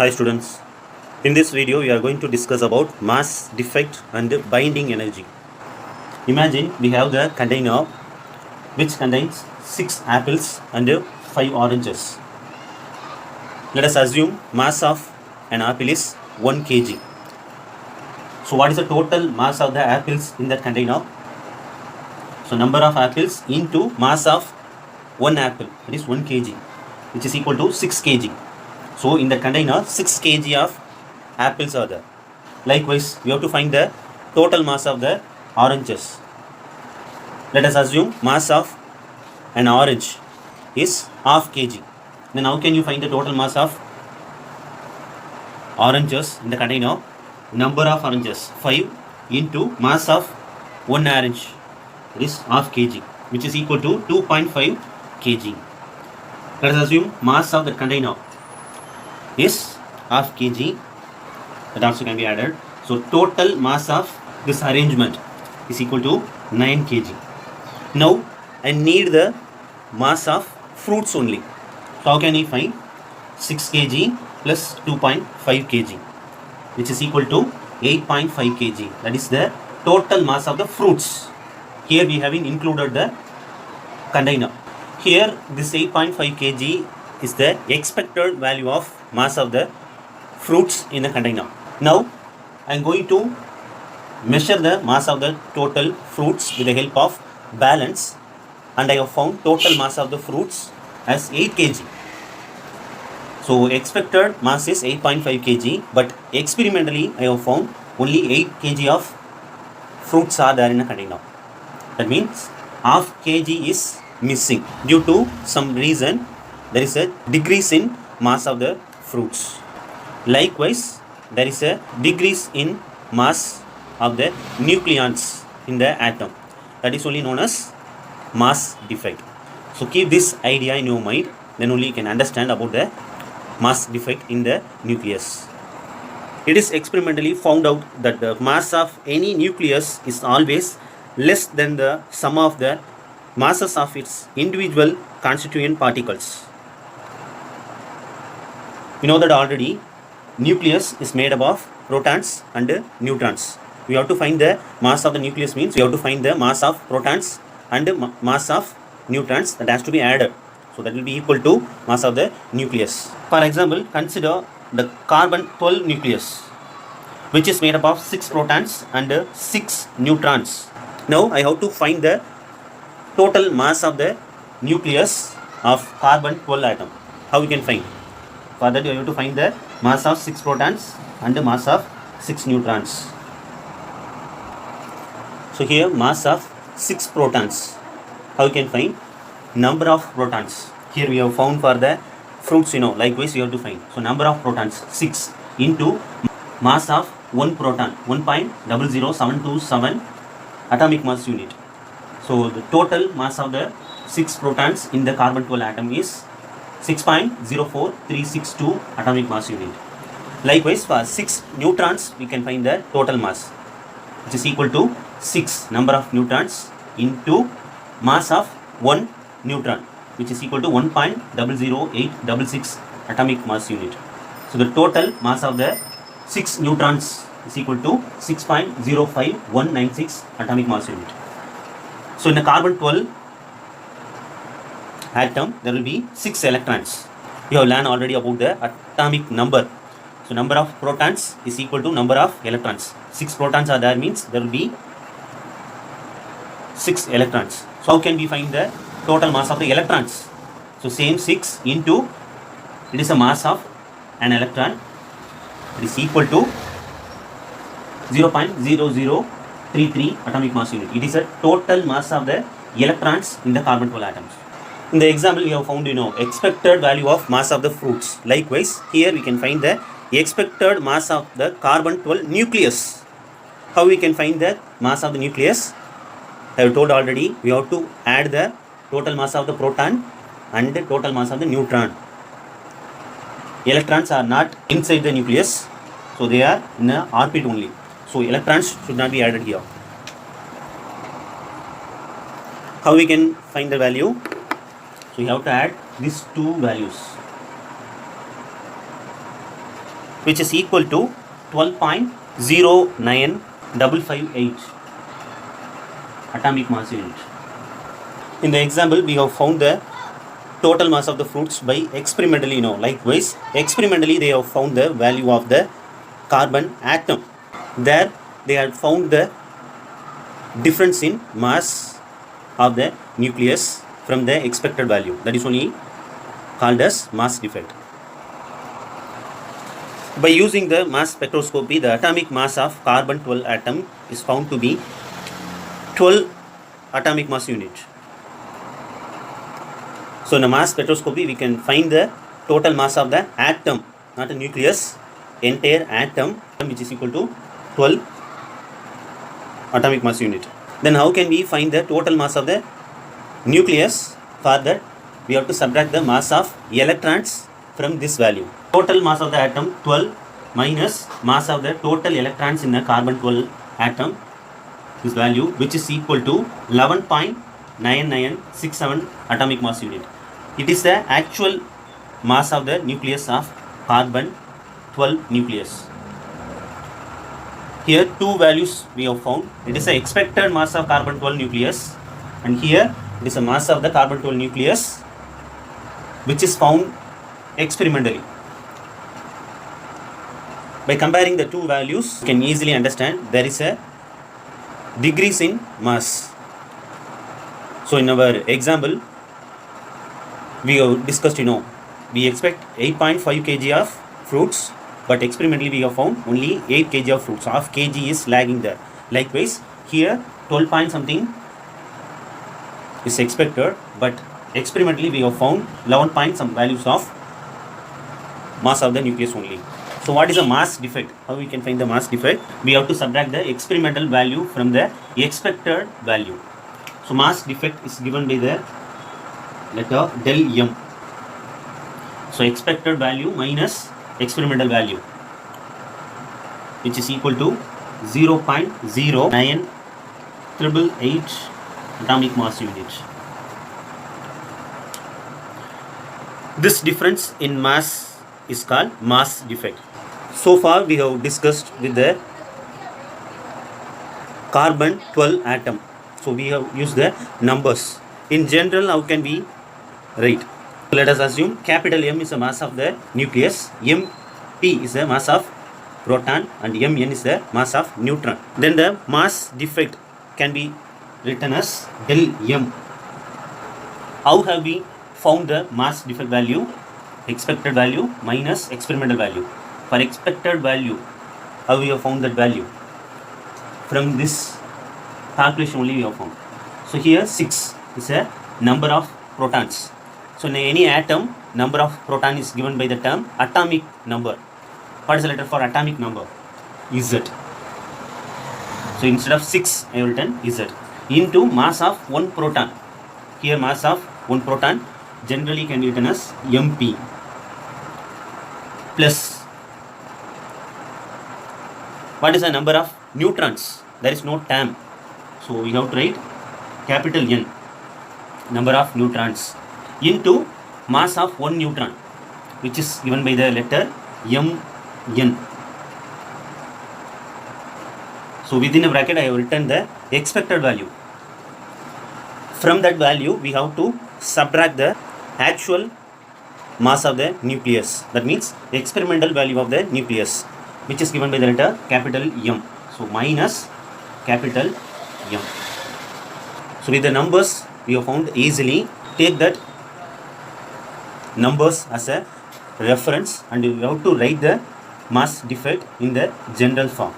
Hi students, in this video we are going to discuss about mass defect and binding energy. Imagine we have the container which contains 6 apples and 5 oranges. Let us assume mass of an apple is 1 kg. So what is the total mass of the apples in that container? So number of apples into mass of 1 apple, that is 1 kg, which is equal to 6 kg. So in the container 6 kg of apples are there. Likewise, we have to find the total mass of the oranges. Let us assume mass of an orange is half kg. Then how can you find the total mass of oranges in the container? Number of oranges 5 into mass of 1 orange, that is half kg, which is equal to 2.5 kg. Let us assume mass of the container is half kg. That also can be added. So total mass of this arrangement is equal to 9 kg. Now I need the mass of fruits only. So how can I find? 6 kg plus 2.5 kg, which is equal to 8.5 kg. That is the total mass of the fruits. Here we have included the container. Here this 8.5 kg is the expected value of mass of the fruits in the container. Now I am going to measure the mass of the total fruits with the help of balance, and I have found total mass of the fruits as 8 kg. So expected mass is 8.5 kg, but experimentally I have found only 8 kg of fruits are there in a container. That means half kg is missing. Due to some reason, there is a decrease in mass of the fruits. Likewise, there is a decrease in mass of the nucleons in the atom. That is only known as mass defect. So keep this idea in your mind, then only you can understand about the mass defect in the nucleus. It is experimentally found out that the mass of any nucleus is always less than the sum of the masses of its individual constituent particles. We know that already nucleus is made up of protons and neutrons. We have to find the mass of the nucleus, means we have to find the mass of protons and mass of neutrons, that has to be added. So that will be equal to mass of the nucleus. For example, consider the carbon-12 nucleus, which is made up of 6 protons and 6 neutrons. Now I have to find the total mass of the nucleus of carbon-12 atom. How we can find? For that you have to find the mass of 6 protons and the mass of 6 neutrons. So here mass of 6 protons. How you can find? Number of protons. Here we have found for the fruits, likewise we have to find. So number of protons 6 into mass of 1 proton, 1.00727 atomic mass unit. So the total mass of the 6 protons in the carbon-12 atom is 6.04362 atomic mass unit. Likewise, for 6 neutrons we can find the total mass, which is equal to 6 number of neutrons into mass of 1 neutron, which is equal to 1.00866 atomic mass unit. So the total mass of the 6 neutrons is equal to 6.05196 atomic mass unit. So in the carbon-12 atom there will be 6 electrons. You have learned already about the atomic number. So number of protons is equal to number of electrons. 6 protons are there, means there will be 6 electrons. So how can we find the total mass of the electrons? So same 6 into, it is a mass of an electron, it is equal to 0.0033 atomic mass unit. It is a total mass of the electrons in the carbon-12 atoms. In the example we have found expected value of mass of the fruits. Likewise here we can find the expected mass of the carbon-12 nucleus. How we can find the mass of the nucleus? I have told already, we have to add the total mass of the proton and the total mass of the neutron. Electrons are not inside the nucleus, so they are in the orbit only. So electrons should not be added here. How we can find the value? So you have to add these two values. which is equal to 12.09558 atomic mass unit. In the example, we have found the total mass of the fruits by experimentally. Likewise, experimentally they have found the value of the carbon atom. There they had found the difference in mass of the nucleus from the expected value. That is only called as mass defect. By using the mass spectroscopy, the atomic mass of carbon-12 atom is found to be 12 atomic mass unit. So in the mass spectroscopy, we can find the total mass of the atom, not a nucleus, entire atom, which is equal to 12 atomic mass unit. Then how can we find the total mass of the nucleus? For that, we have to subtract the mass of electrons from this value. Total mass of the atom 12 minus mass of the total electrons in the carbon-12 atom, this value, which is equal to 11.9967 atomic mass unit. It is the actual mass of the nucleus of carbon-12 nucleus. Here two values we have found. It is the expected mass of carbon-12 nucleus, and here it is the mass of the carbon-12 nucleus, which is found experimentally. By comparing the two values, you can easily understand there is a decrease in mass. So in our example, we have discussed, we expect 8.5 kg of fruits, but experimentally we have found only 8 kg of fruits. Half kg is lagging there. Likewise, here 12 point something is expected, but experimentally we have found 11 point some values of mass of the nucleus only. So what is a mass defect? How we can find the mass defect? We have to subtract the experimental value from the expected value. So mass defect is given by the letter del M. So expected value minus experimental value, which is equal to 0.09888 atomic mass unit. This difference in mass is called mass defect. So far we have discussed with the carbon-12 atom. So we have used the numbers. In general, how can we write? Let us assume capital M is the mass of the nucleus, MP is the mass of proton, and Mn is the mass of neutron. Then the mass defect can be written as del M. How have we found the mass defect value? Expected value minus experimental value. For expected value, how we have found that value? From this calculation only we have found. So here 6 is a number of protons. So in any atom, number of proton is given by the term atomic number. What is the letter for atomic number? Z. So instead of 6, I have written Z. Into mass of 1 proton. Here mass of 1 proton generally can be written as MP. Plus, what is the number of neutrons? There is no term. So we have to write capital N, number of neutrons, into mass of 1 neutron, which is given by the letter Mn. So within a bracket I have written the expected value. From that value we have to subtract the actual mass of the nucleus. That means the experimental value of the nucleus, which is given by the letter capital M. So minus capital M. So with the numbers we have found easily. Take that numbers as a reference, and you have to write the mass defect in the general form.